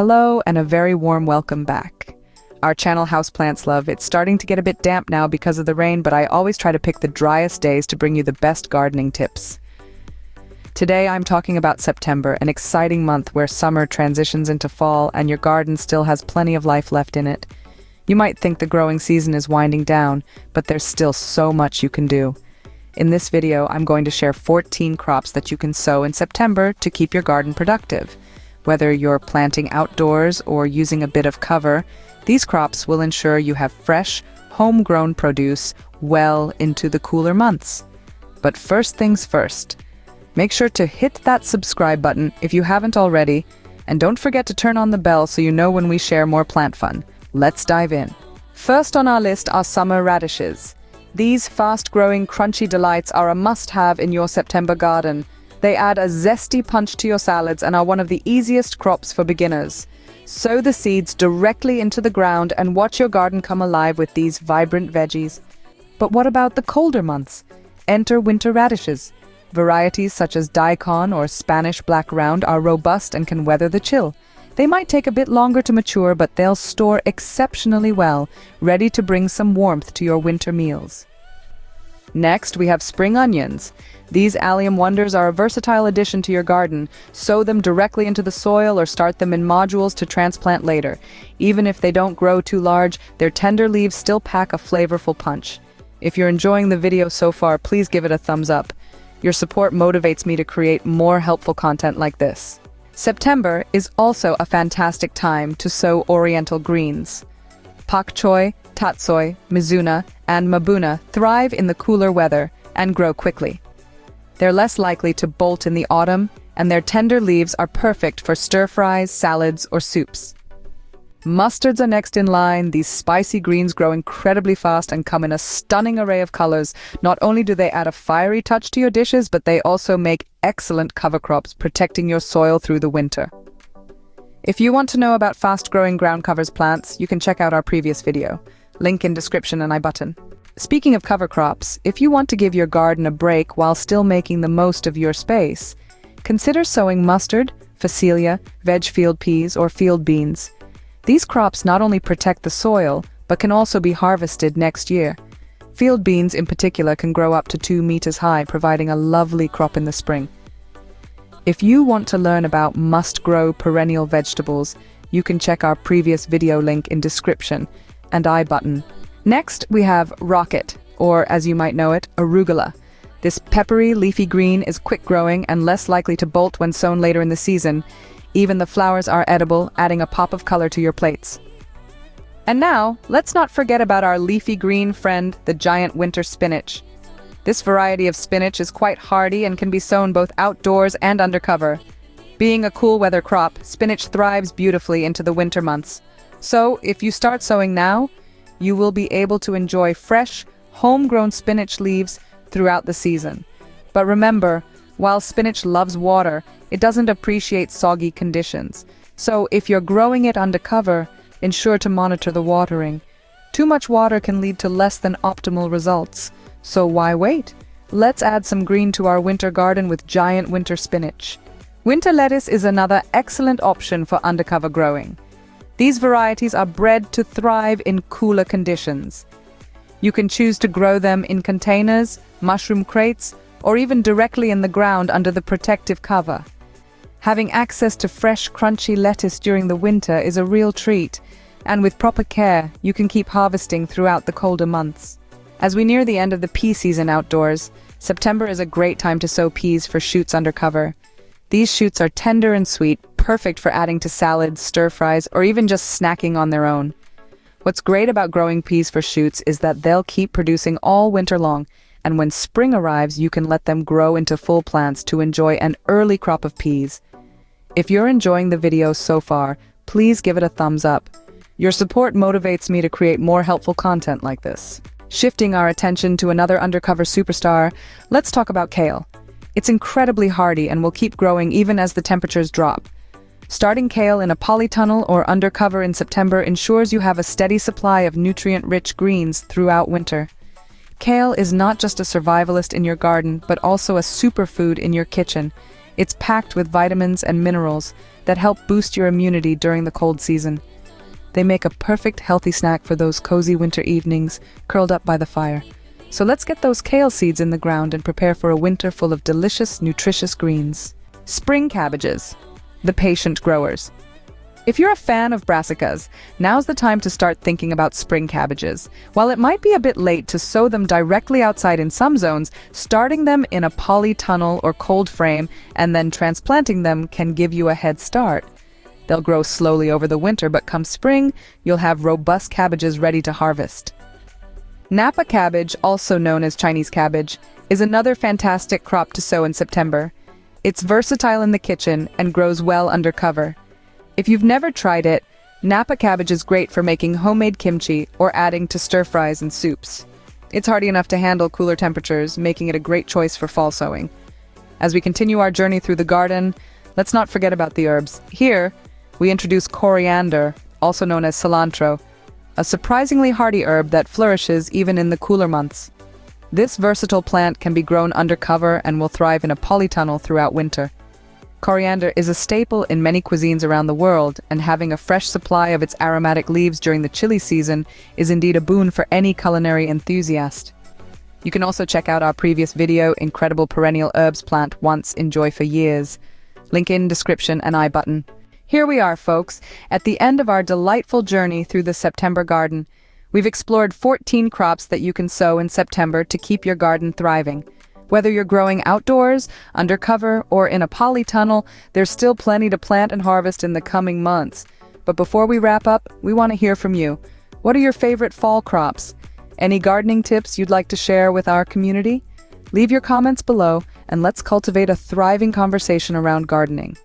Hello and a very warm welcome back. Our channel Houseplantslove, it's starting to get a bit damp now because of the rain, but I always try to pick the driest days to bring you the best gardening tips. Today I'm talking about September, an exciting month where summer transitions into fall and your garden still has plenty of life left in it. You might think the growing season is winding down, but there's still so much you can do. In this video, I'm going to share 14 crops that you can sow in September to keep your garden productive. Whether you're planting outdoors or using a bit of cover, these crops will ensure you have fresh, homegrown produce well into the cooler months. But first things first, make sure to hit that subscribe button if you haven't already, and don't forget to turn on the bell so you know when we share more plant fun. Let's dive in. First on our list are summer radishes. These fast-growing, crunchy delights are a must-have in your September garden. They add a zesty punch to your salads and are one of the easiest crops for beginners. Sow the seeds directly into the ground and watch your garden come alive with these vibrant veggies. But what about the colder months? Enter winter radishes. Varieties such as daikon or Spanish black round are robust and can weather the chill. They might take a bit longer to mature, but they'll store exceptionally well, ready to bring some warmth to your winter meals. Next, we have spring onions. These allium wonders are a versatile addition to your garden. Sow them directly into the soil or start them in modules to transplant later. Even if they don't grow too large, their tender leaves still pack a flavorful punch. If you're enjoying the video so far, please give it a thumbs up. Your support motivates me to create more helpful content like this. September is also a fantastic time to sow Oriental Greens. Pak choi, tatsoi, mizuna, and mabuna thrive in the cooler weather and grow quickly. They're less likely to bolt in the autumn, and their tender leaves are perfect for stir-fries, salads, or soups. Mustards are next in line. These spicy greens grow incredibly fast and come in a stunning array of colors. Not only do they add a fiery touch to your dishes, but they also make excellent cover crops, protecting your soil through the winter. If you want to know about fast-growing ground covers plants, you can check out our previous video. Link in description and I button. Speaking of cover crops, if you want to give your garden a break while still making the most of your space, consider sowing mustard, phacelia, veg field peas, or field beans. These crops not only protect the soil, but can also be harvested next year. Field beans in particular can grow up to 2 meters high, providing a lovely crop in the spring. If you want to learn about must-grow perennial vegetables, you can check our previous video link in description and I button. Next, we have rocket, or as you might know it, arugula. This peppery, leafy green is quick-growing and less likely to bolt when sown later in the season. Even the flowers are edible, adding a pop of color to your plates. And now, let's not forget about our leafy green friend, the giant winter spinach. This variety of spinach is quite hardy and can be sown both outdoors and under cover. Being a cool weather crop, spinach thrives beautifully into the winter months. So, if you start sowing now, you will be able to enjoy fresh, homegrown spinach leaves throughout the season. But remember, while spinach loves water, it doesn't appreciate soggy conditions. So if you're growing it under cover, ensure to monitor the watering. Too much water can lead to less than optimal results. So why wait? Let's add some green to our winter garden with giant winter spinach. Winter lettuce is another excellent option for undercover growing. These varieties are bred to thrive in cooler conditions. You can choose to grow them in containers, mushroom crates, or even directly in the ground under the protective cover. Having access to fresh, crunchy lettuce during the winter is a real treat, and with proper care, you can keep harvesting throughout the colder months. As we near the end of the pea season outdoors, September is a great time to sow peas for shoots under cover. These shoots are tender and sweet, perfect for adding to salads, stir-fries, or even just snacking on their own. What's great about growing peas for shoots is that they'll keep producing all winter long, and when spring arrives, you can let them grow into full plants to enjoy an early crop of peas. If you're enjoying the video so far, please give it a thumbs up. Your support motivates me to create more helpful content like this. Shifting our attention to another undercover superstar, let's talk about kale. It's incredibly hardy and will keep growing even as the temperatures drop. Starting kale in a polytunnel or undercover in September ensures you have a steady supply of nutrient-rich greens throughout winter. Kale is not just a survivalist in your garden, but also a superfood in your kitchen. It's packed with vitamins and minerals that help boost your immunity during the cold season. They make a perfect healthy snack for those cozy winter evenings, curled up by the fire. So let's get those kale seeds in the ground and prepare for a winter full of delicious, nutritious greens. Spring cabbages, the patient growers. If you're a fan of brassicas, now's the time to start thinking about spring cabbages. While it might be a bit late to sow them directly outside in some zones, starting them in a polytunnel or cold frame and then transplanting them can give you a head start. They'll grow slowly over the winter, but come spring, you'll have robust cabbages ready to harvest. Napa cabbage, also known as Chinese cabbage, is another fantastic crop to sow in September. It's versatile in the kitchen and grows well under cover. If you've never tried it, Napa cabbage is great for making homemade kimchi or adding to stir-fries and soups. It's hardy enough to handle cooler temperatures, making it a great choice for fall sowing. As we continue our journey through the garden, let's not forget about the herbs. Here, we introduce coriander, also known as cilantro, a surprisingly hardy herb that flourishes even in the cooler months. This versatile plant can be grown under cover and will thrive in a polytunnel throughout winter. Coriander is a staple in many cuisines around the world, and having a fresh supply of its aromatic leaves during the chilly season is indeed a boon for any culinary enthusiast. You can also check out our previous video, Incredible Perennial Herbs Plant Once, Enjoy for Years. Link in description and I button. Here we are, folks, at the end of our delightful journey through the September garden. We've explored 14 crops that you can sow in September to keep your garden thriving. Whether you're growing outdoors, under cover, or in a polytunnel, there's still plenty to plant and harvest in the coming months. But before we wrap up, we want to hear from you. What are your favorite fall crops? Any gardening tips you'd like to share with our community? Leave your comments below, and let's cultivate a thriving conversation around gardening.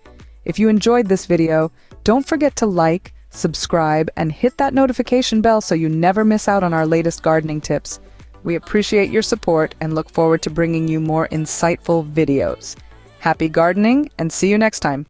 If you enjoyed this video, don't forget to like, subscribe, and hit that notification bell so you never miss out on our latest gardening tips. We appreciate your support and look forward to bringing you more insightful videos. Happy gardening, and see you next time.